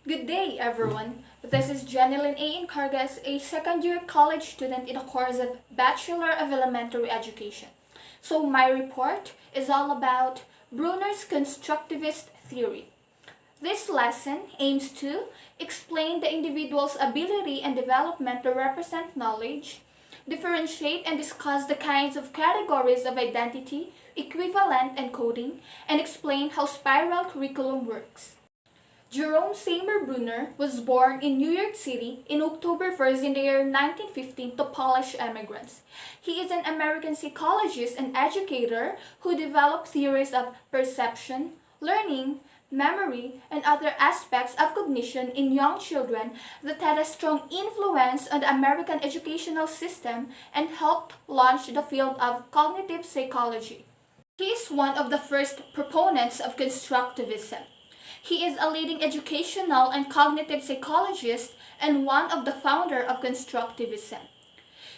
Good day, everyone. This is Janilyn A. Incargas, a second-year college student in a course of Bachelor of Elementary Education. So my report is all about Bruner's Constructivist theory. This lesson aims to explain the individual's ability and development to represent knowledge, differentiate and discuss the kinds of categories of identity, equivalent, and coding, and explain how spiral curriculum works. Jerome Seymour Bruner was born in New York City in October 1st in the year 1915 to Polish immigrants. He is an American psychologist and educator who developed theories of perception, learning, memory, and other aspects of cognition in young children that had a strong influence on the American educational system and helped launch the field of cognitive psychology. He is one of the first proponents of constructivism. He is a leading educational and cognitive psychologist and one of the founders of Constructivism.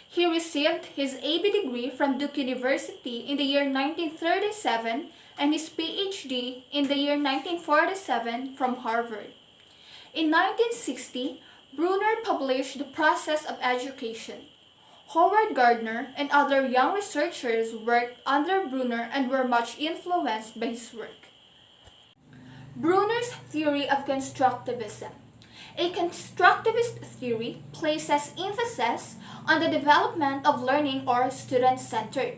He received his AB degree from Duke University in the year 1937 and his PhD in the year 1947 from Harvard. In 1960, Bruner published The Process of Education. Howard Gardner and other young researchers worked under Bruner and were much influenced by his work. Bruner's theory of constructivism. A constructivist theory places emphasis on the development of learning or student-centered.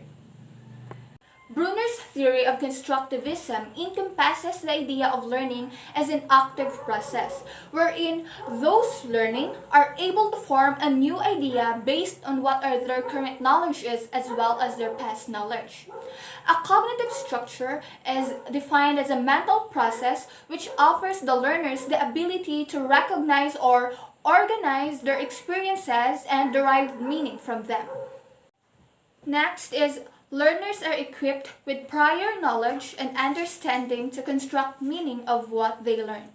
Bruner's theory of constructivism encompasses the idea of learning as an active process, wherein those learning are able to form a new idea based on what their current knowledge is as well as their past knowledge. A cognitive structure is defined as a mental process which offers the learners the ability to recognize or organize their experiences and derive meaning from them. Next is learners are equipped with prior knowledge and understanding to construct meaning of what they learn.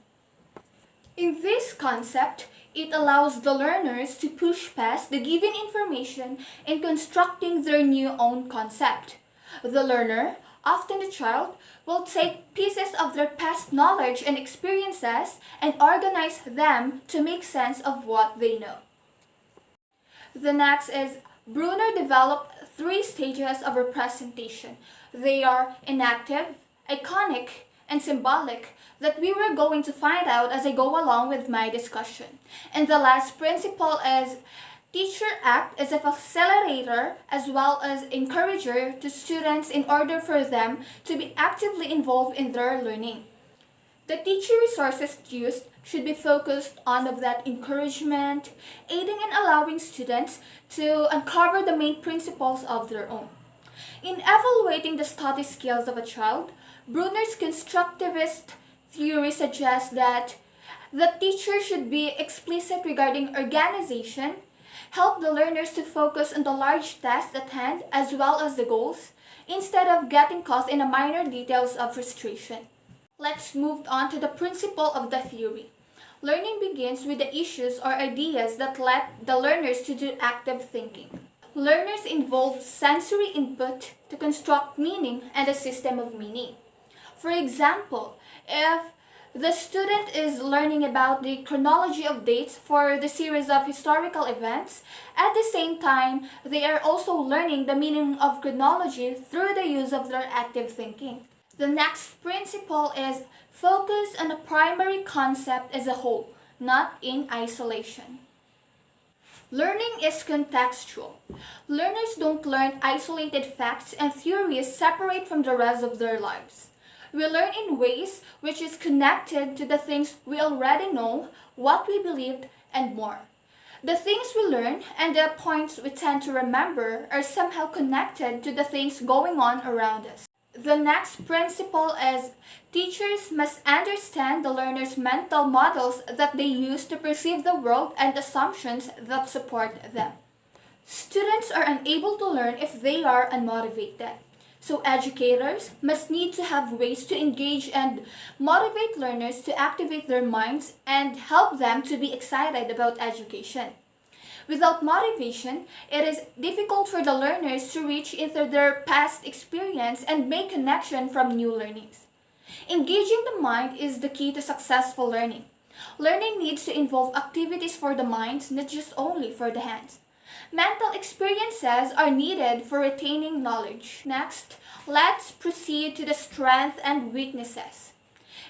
In this concept, it allows the learners to push past the given information in constructing their new own concept. The learner, often the child, will take pieces of their past knowledge and experiences and organize them to make sense of what they know. The next is Bruner developed three stages of representation. They are enactive, iconic, and symbolic that we were going to find out as I go along with my discussion. And the last principle is teacher act as a facilitator as well as encourager to students in order for them to be actively involved in their learning. The teacher resources used should be focused on that encouragement, aiding and allowing students to uncover the main principles of their own. In evaluating the study skills of a child, Bruner's constructivist theory suggests that the teacher should be explicit regarding organization, help the learners to focus on the large task at hand as well as the goals, instead of getting caught in the minor details of frustration. Let's move on to the principle of the theory. Learning begins with the issues or ideas that led the learners to do active thinking. Learners involve sensory input to construct meaning and a system of meaning. For example, if the student is learning about the chronology of dates for the series of historical events, at the same time, they are also learning the meaning of chronology through the use of their active thinking. The next principle is focus on the primary concept as a whole, not in isolation. Learning is contextual. Learners don't learn isolated facts and theories separate from the rest of their lives. We learn in ways which is connected to the things we already know, what we believed, and more. The things we learn and the points we tend to remember are somehow connected to the things going on around us. The next principle is teachers must understand the learner's mental models that they use to perceive the world and assumptions that support them. Students are unable to learn if they are unmotivated. So educators must need to have ways to engage and motivate learners to activate their minds and help them to be excited about education. Without motivation, it is difficult for the learners to reach into their past experience and make connection from new learnings. Engaging the mind is the key to successful learning. Learning needs to involve activities for the minds, not just only for the hands. Mental experiences are needed for retaining knowledge. Next, let's proceed to the strengths and weaknesses.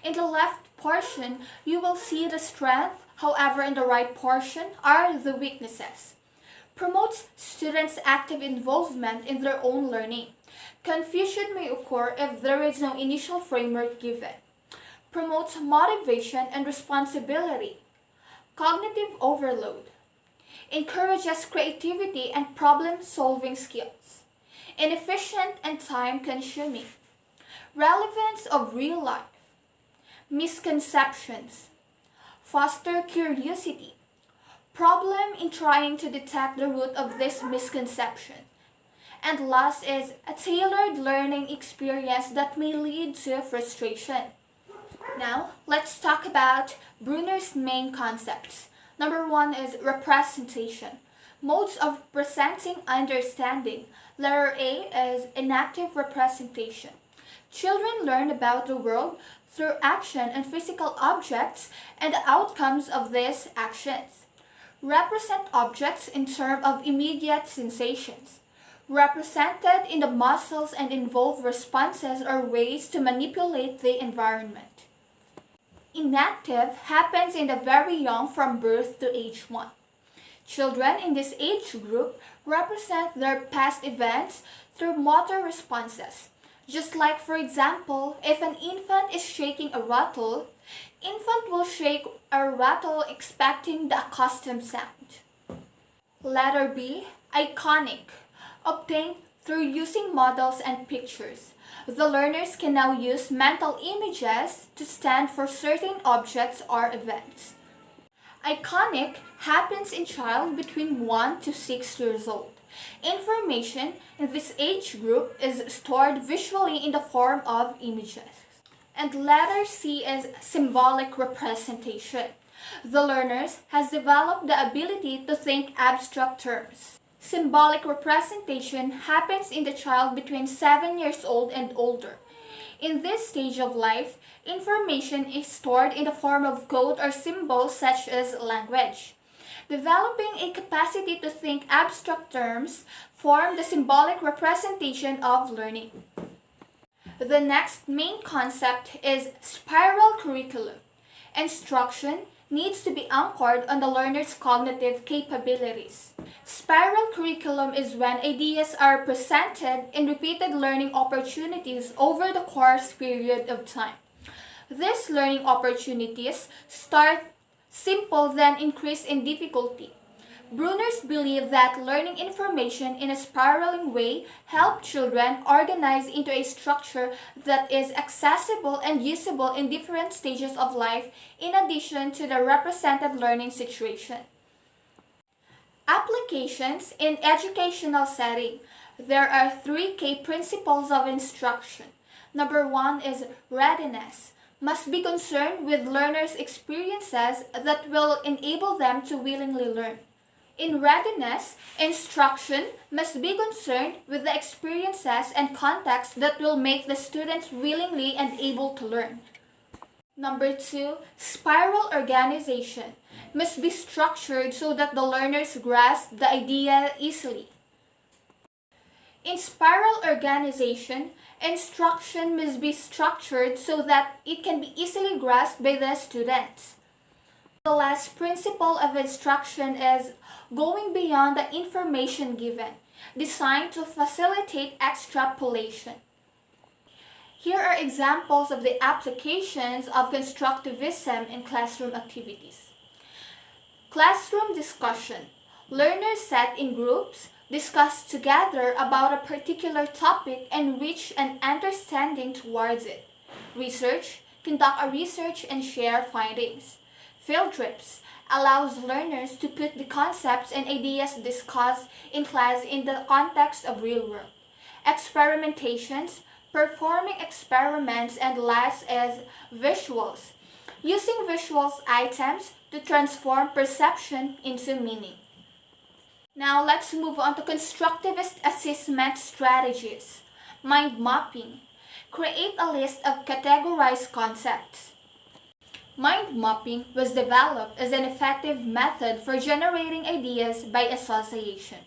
In the left portion, you will see the strength, however in the right portion are the weaknesses. Promotes students' active involvement in their own learning. Confusion may occur if there is no initial framework given. Promotes motivation and responsibility. Cognitive overload. Encourages creativity and problem-solving skills. Inefficient and time-consuming. Relevance of real life. Misconceptions. Foster curiosity. Problem in trying to detect the root of this misconception. And last is a tailored learning experience that may lead to frustration. Now, let's talk about Bruner's main concepts. Number 1 is representation. Modes of presenting understanding. Letter A is inactive representation. Children learn about the world through action and physical objects and the outcomes of these actions. Represent objects in terms of immediate sensations. Represented in the muscles and involve responses or ways to manipulate the environment. Inactive happens in the very young from birth to age 1. Children in this age group represent their past events through motor responses. Just like, for example, if an infant is shaking a rattle, infant will shake a rattle expecting the accustomed sound. Letter B, iconic, obtained through using models and pictures. The learners can now use mental images to stand for certain objects or events. Iconic happens in child between 1 to 6 years old. Information in this age group is stored visually in the form of images. And letter C is symbolic representation. The learners has developed the ability to think abstract terms. Symbolic representation happens in the child between 7 years old and older. In this stage of life, information is stored in the form of code or symbols such as language. Developing a capacity to think abstract terms form the symbolic representation of learning. The next main concept is spiral curriculum. Instruction needs to be anchored on the learner's cognitive capabilities. Spiral curriculum is when ideas are presented in repeated learning opportunities over the course period of time. These learning opportunities start simple then increase in difficulty. Bruners believe that learning information in a spiraling way helps children organize into a structure that is accessible and usable in different stages of life in addition to the represented learning situation. Applications in educational setting. There are 3 key principles of instruction. Number 1 is readiness. Must be concerned with learners' experiences that will enable them to willingly learn. In readiness, instruction must be concerned with the experiences and contexts that will make the students willingly and able to learn. Number 2, spiral organization must be structured so that the learners grasp the idea easily. In spiral organization, instruction must be structured so that it can be easily grasped by the students. The last principle of instruction is going beyond the information given, designed to facilitate extrapolation. Here are examples of the applications of constructivism in classroom activities. Classroom discussion. Learners set in groups, discuss together about a particular topic and reach an understanding towards it. Research. Conduct a research and share findings. Field trips allows learners to put the concepts and ideas discussed in class in the context of real world. Experimentations, performing experiments, and last is visuals, using visuals items to transform perception into meaning. Now let's move on to constructivist assessment strategies. Mind mapping. Create a list of categorized concepts. Mind mapping was developed as an effective method for generating ideas by association.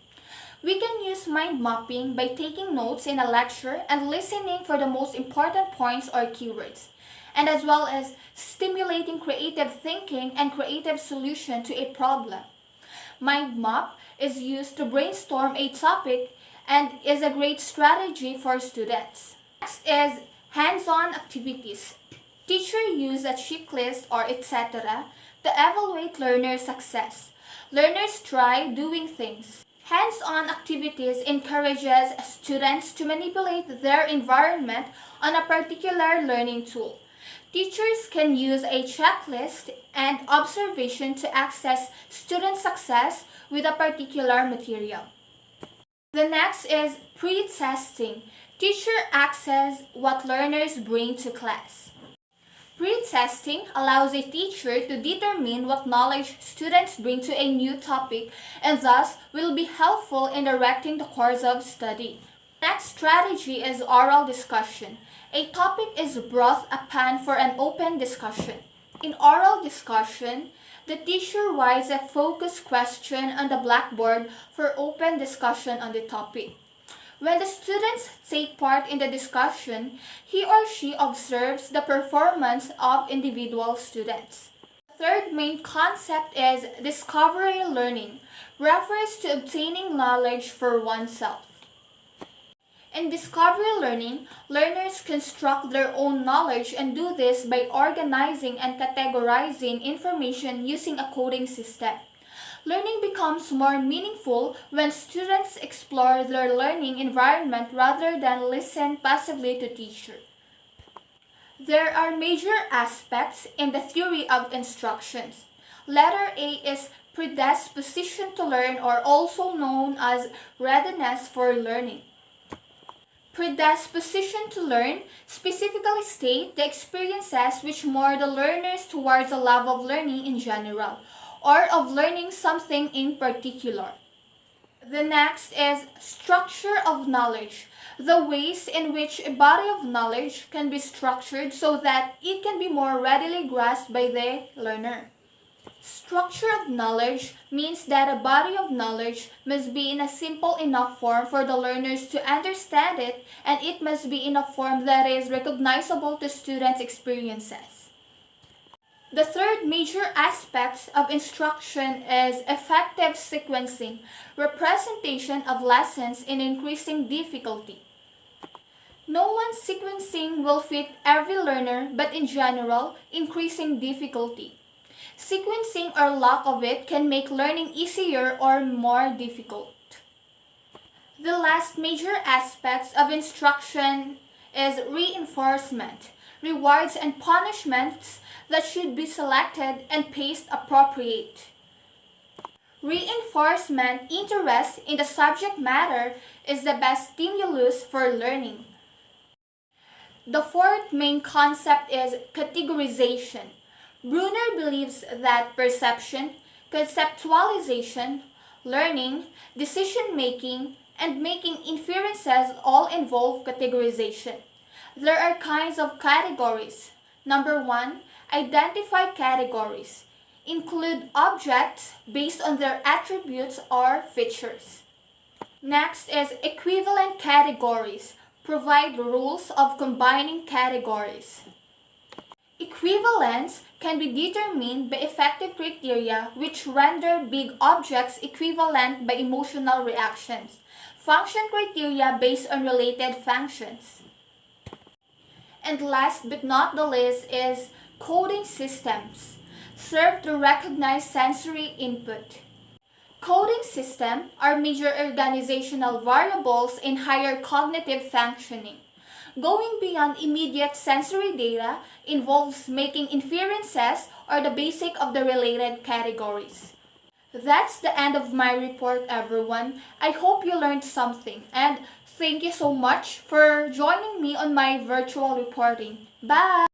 We can use mind mapping by taking notes in a lecture and listening for the most important points or keywords, and as well as stimulating creative thinking and creative solution to a problem. Mind map is used to brainstorm a topic and is a great strategy for students. Next is hands-on activities. Teachers use a checklist or etc. to evaluate learner success. Learners try doing things. Hands-on activities encourages students to manipulate their environment on a particular learning tool. Teachers can use a checklist and observation to access student success with a particular material. The next is pre-testing. Teacher access what learners bring to class. Pre-testing allows a teacher to determine what knowledge students bring to a new topic and thus will be helpful in directing the course of study. Next strategy is oral discussion. A topic is brought upon for an open discussion. In oral discussion, the teacher writes a focused question on the blackboard for open discussion on the topic. When the students take part in the discussion, he or she observes the performance of individual students. The third main concept is discovery learning, refers to obtaining knowledge for oneself. In discovery learning, learners construct their own knowledge and do this by organizing and categorizing information using a coding system. Learning becomes more meaningful when students explore their learning environment rather than listen passively to teachers. There are major aspects in the theory of instructions. Letter A is predisposition to learn, or also known as readiness for learning. Predisposition to learn specifically state the experiences which mold the learners towards a love of learning in general, or of learning something in particular. The next is structure of knowledge, the ways in which a body of knowledge can be structured so that it can be more readily grasped by the learner. Structure of knowledge means that a body of knowledge must be in a simple enough form for the learners to understand it, and it must be in a form that is recognizable to students' experiences. The third major aspect of instruction is effective sequencing, representation of lessons in increasing difficulty. No one sequencing will fit every learner, but in general, increasing difficulty. Sequencing or lack of it can make learning easier or more difficult. The last major aspect of instruction is reinforcement, rewards and punishments that should be selected and paced appropriate. Reinforcement interest in the subject matter is the best stimulus for learning. The fourth main concept is categorization. Bruner believes that perception, conceptualization, learning, decision-making, and making inferences all involve categorization. There are kinds of categories. Number 1, identify categories. Include objects based on their attributes or features. Next is equivalent categories. Provide rules of combining categories. Equivalence can be determined by effective criteria which render big objects equivalent by emotional reactions. Function criteria based on related functions. And last but not the least is coding systems. Serve to recognize sensory input. Coding systems are major organizational variables in higher cognitive functioning. Going beyond immediate sensory data involves making inferences or the basic of the related categories. That's the end of my report, everyone. I hope you learned something, and thank you so much for joining me on my virtual reporting. Bye!